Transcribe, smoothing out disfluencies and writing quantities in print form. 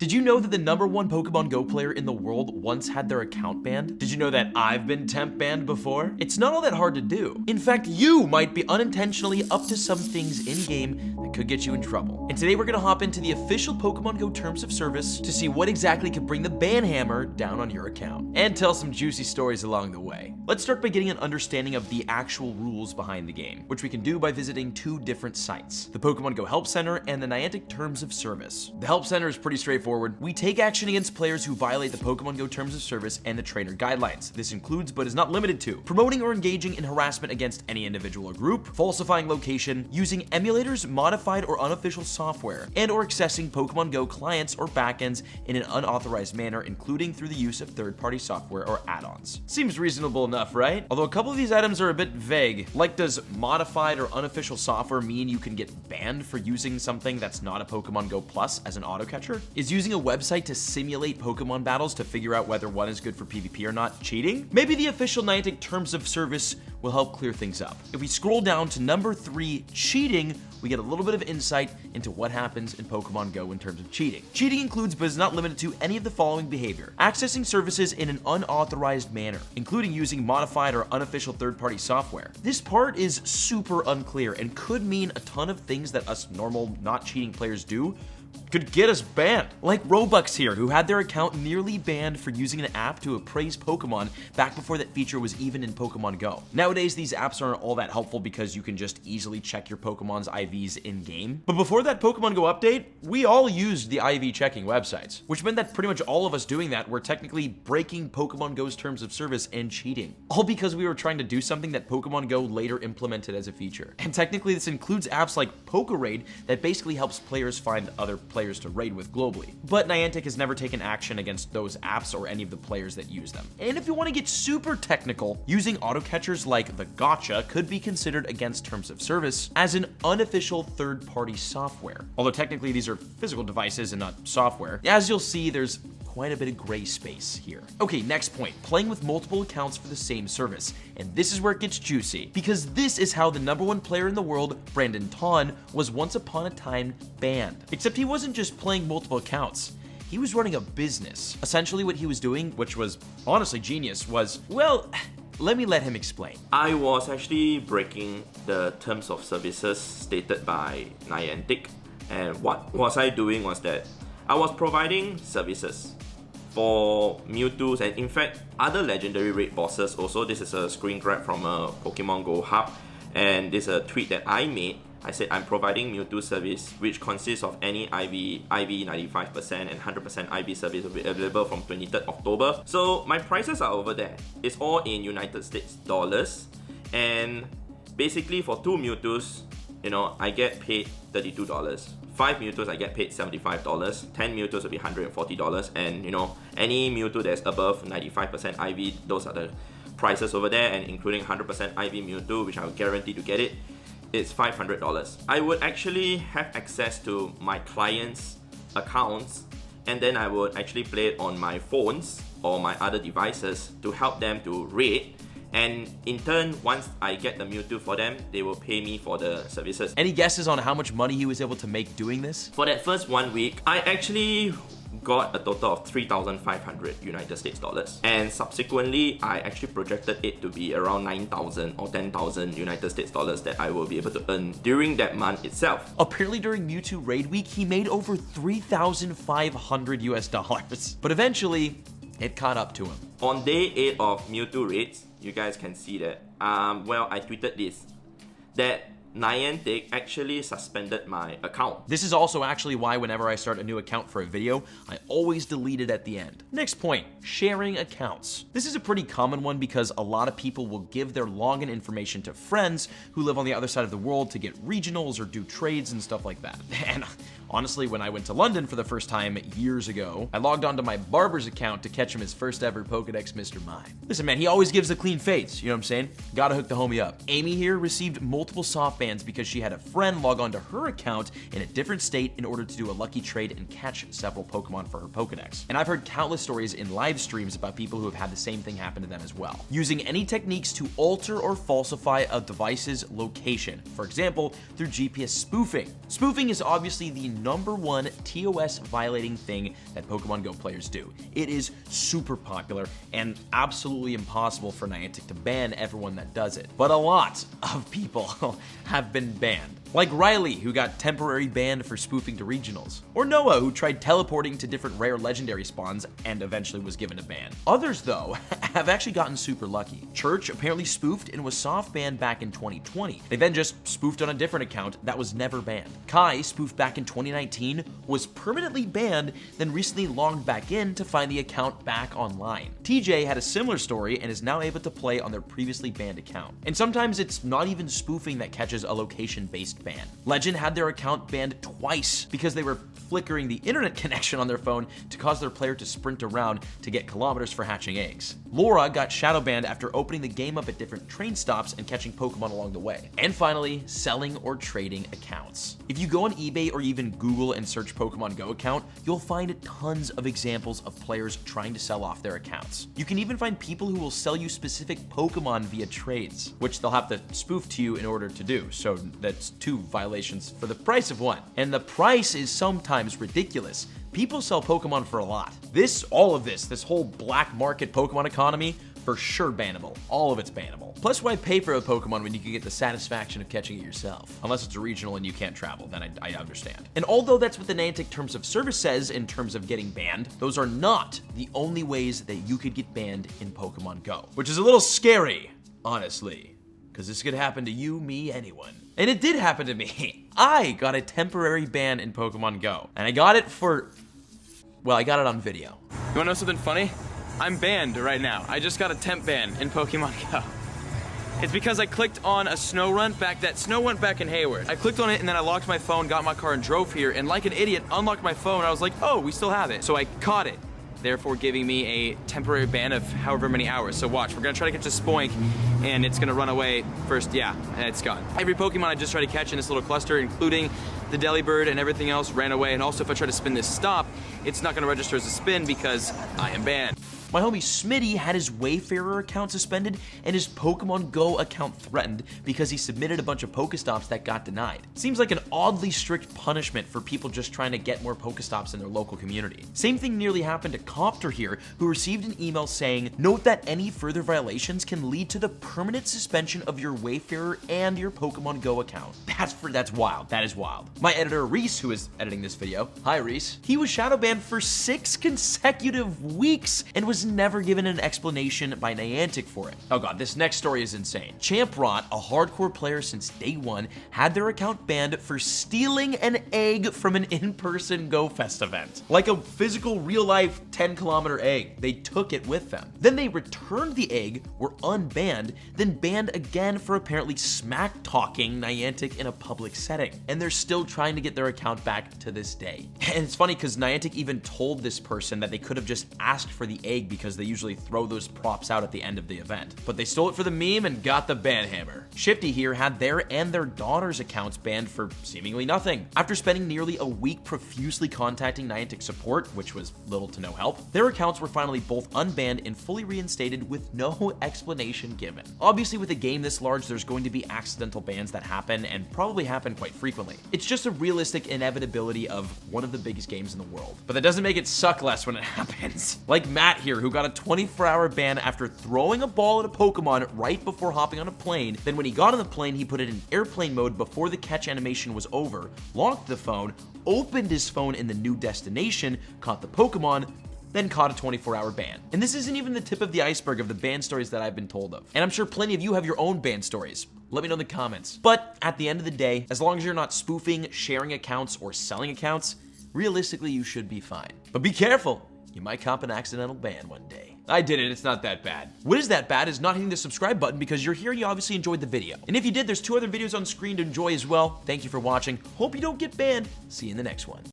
Did you know that the #1 Pokemon Go player in the world once had their account banned? Did you know that I've been temp banned before? It's not all that hard to do. In fact, you might be unintentionally up to some things in-game that could get you in trouble. And today we're gonna hop into the official Pokemon Go terms of service to see what exactly could bring the ban hammer down on your account, and tell some juicy stories along the way. Let's start by getting an understanding of the actual rules behind the game, which we can do by visiting two different sites, the Pokemon Go Help Center and the Niantic Terms of Service. The Help Center is pretty straightforward. We take action against players who violate the Pokemon Go Terms of Service and the trainer guidelines. This includes, but is not limited to, promoting or engaging in harassment against any individual or group, falsifying location, using emulators, modified or unofficial software, and or accessing Pokemon Go clients or backends in an unauthorized manner, including through the use of third-party software or add-ons. Seems reasonable enough, right? Although a couple of these items are a bit vague. Like, does modified or unofficial software mean you can get banned for using something that's not a Pokemon Go Plus as an auto catcher? Is using a website to simulate Pokemon battles to figure out whether one is good for PvP or not cheating? Maybe the official Niantic Terms of Service will help clear things up. If we scroll down to number 3, cheating, we get a little bit of insight into what happens in Pokemon Go in terms of cheating. Cheating includes, but is not limited to, any of the following behavior: accessing services in an unauthorized manner, including using modified or unofficial third-party software. This part is super unclear and could mean a ton of things that us normal, not cheating players do could get us banned. Like Robux here, who had their account nearly banned for using an app to appraise Pokemon back before that feature was even in Pokemon Go. Nowadays, these apps aren't all that helpful because you can just easily check your Pokemon's IVs in-game. But before that Pokemon Go update, we all used the IV checking websites, which meant that pretty much all of us doing that were technically breaking Pokemon Go's terms of service and cheating. All because we were trying to do something that Pokemon Go later implemented as a feature. And technically this includes apps like Pokerade that basically helps players find other players to raid with globally. But Niantic has never taken action against those apps or any of the players that use them. And if you want to get super technical, using auto catchers like the Gotcha could be considered against terms of service as an unofficial third-party software. Although technically these are physical devices and not software. As you'll see, there's quite a bit of gray space here. Okay, next point, playing with multiple accounts for the same service. And this is where it gets juicy, because this is how the #1 player in the world, Brandon Ton, was once upon a time banned. Except he wasn't just playing multiple accounts. He was running a business. Essentially what he was doing, which was honestly genius, was, well, let him explain. I was actually breaking the terms of services stated by Niantic. And what was I doing was that I was providing services for Mewtwo's and in fact other legendary raid bosses also. This is a screen grab from a Pokemon Go hub, and this is a tweet that I made. I said I'm providing Mewtwo service which consists of any IV 95% and 100% IV service will be available from 23rd October. So my prices are over there. It's all in United States dollars, and basically for 2 Mewtwo's, I get paid $32. 5 Mewtwo's I get paid $75, 10 Mewtwo's will be $140, and any Mewtwo that's above 95% IV, those are the prices over there, and including 100% IV Mewtwo, which I'll guarantee to get it, it's $500. I would actually have access to my clients' accounts, and then I would actually play it on my phones or my other devices to help them to raid. And in turn, once I get the Mewtwo for them, they will pay me for the services. Any guesses on how much money he was able to make doing this? For that first 1 week, I actually got a total of 3,500 United States dollars. And subsequently, I actually projected it to be around 9,000 or 10,000 United States dollars that I will be able to earn during that month itself. Apparently during Mewtwo Raid Week, he made over 3,500 US dollars. But eventually, it caught up to him. On day 8 of Mewtwo raids, you guys can see that, I tweeted this, that Niantic actually suspended my account. This is also actually why whenever I start a new account for a video, I always delete it at the end. Next point, sharing accounts. This is a pretty common one because a lot of people will give their login information to friends who live on the other side of the world to get regionals or do trades and stuff like that. And honestly, when I went to London for the first time years ago, I logged onto my barber's account to catch him his first ever Pokedex Mr. Mime. Listen man, he always gives the clean fades, you know what I'm saying? Gotta hook the homie up. Amy here received multiple soft bans because she had a friend log onto her account in a different state in order to do a lucky trade and catch several Pokemon for her Pokedex. And I've heard countless stories in live streams about people who have had the same thing happen to them as well. Using any techniques to alter or falsify a device's location, for example, through GPS spoofing. Spoofing is obviously the #1 TOS violating thing that Pokemon Go players do. It is super popular and absolutely impossible for Niantic to ban everyone that does it. But a lot of people have been banned. Like Riley, who got temporary banned for spoofing to regionals. Or Noah, who tried teleporting to different rare legendary spawns and eventually was given a ban. Others, though, have actually gotten super lucky. Church apparently spoofed and was soft banned back in 2020. They then just spoofed on a different account that was never banned. Kai spoofed back in 2019, was permanently banned, then recently logged back in to find the account back online. TJ had a similar story and is now able to play on their previously banned account. And sometimes it's not even spoofing that catches a location-based ban. Legend had their account banned twice because they were flickering the internet connection on their phone to cause their player to sprint around to get kilometers for hatching eggs. Laura got shadow banned after opening the game up at different train stops and catching Pokemon along the way. And finally, selling or trading accounts. If you go on eBay or even Google and search Pokemon Go account, you'll find tons of examples of players trying to sell off their accounts. You can even find people who will sell you specific Pokemon via trades, which they'll have to spoof to you in order to do. So that's 2 violations for the price of 1. And the price is sometimes ridiculous. People sell Pokemon for a lot. This whole black market Pokemon economy, for sure bannable. All of it's bannable. Plus, why pay for a Pokemon when you can get the satisfaction of catching it yourself? Unless it's a regional and you can't travel, then I understand. And although that's what the Niantic Terms of Service says in terms of getting banned, those are not the only ways that you could get banned in Pokemon Go. Which is a little scary, honestly. Because this could happen to you, me, anyone. And it did happen to me. I got a temporary ban in Pokemon Go. And I got it for, well, I got it on video. You wanna know something funny? I'm banned right now. I just got a temp ban in Pokemon Go. It's because I clicked on a snow run back in Hayward. I clicked on it and then I locked my phone, got my car and drove here, and like an idiot, unlocked my phone. I was like, oh, we still have it. So I caught it, therefore giving me a temporary ban of however many hours. So watch, we're gonna try to catch a Spoink and it's gonna run away first, yeah, and it's gone. Every Pokemon I just tried to catch in this little cluster, including the Delibird and everything else, ran away. And also if I try to spin this stop, it's not gonna register as a spin because I am banned. My homie Smitty had his Wayfarer account suspended and his Pokemon Go account threatened because he submitted a bunch of Pokestops that got denied. Seems like an oddly strict punishment for people just trying to get more Pokestops in their local community. Same thing nearly happened to Copter here, who received an email saying, note that any further violations can lead to the permanent suspension of your Wayfarer and your Pokemon Go account. That's wild. That is wild. My editor Reese, who is editing this video, hi Reese, he was shadow banned for 6 consecutive weeks and was never given an explanation by Niantic for it. Oh god, this next story is insane. Champrot, a hardcore player since day 1, had their account banned for stealing an egg from an in-person Go Fest event. Like a physical, real-life 10-kilometer egg. They took it with them. Then they returned the egg, were unbanned, then banned again for apparently smack-talking Niantic in a public setting. And they're still trying to get their account back to this day. And it's funny because Niantic even told this person that they could have just asked for the egg because they usually throw those props out at the end of the event. But they stole it for the meme and got the ban hammer. Shifty here had their and their daughter's accounts banned for seemingly nothing. After spending nearly a week profusely contacting Niantic support, which was little to no help, their accounts were finally both unbanned and fully reinstated with no explanation given. Obviously, with a game this large, there's going to be accidental bans that happen and probably happen quite frequently. It's just a realistic inevitability of one of the biggest games in the world. But that doesn't make it suck less when it happens. Like Matt here, who got a 24-hour ban after throwing a ball at a Pokemon right before hopping on a plane. Then when he got on the plane, he put it in airplane mode before the catch animation was over, locked the phone, opened his phone in the new destination, caught the Pokemon, then caught a 24-hour ban. And this isn't even the tip of the iceberg of the ban stories that I've been told of. And I'm sure plenty of you have your own ban stories. Let me know in the comments. But at the end of the day, as long as you're not spoofing, sharing accounts, or selling accounts, realistically you should be fine. But be careful. You might cop an accidental ban one day. I did it, it's not that bad. What is that bad is not hitting the subscribe button because you're here and you obviously enjoyed the video. And if you did, there's 2 other videos on screen to enjoy as well. Thank you for watching. Hope you don't get banned. See you in the next one.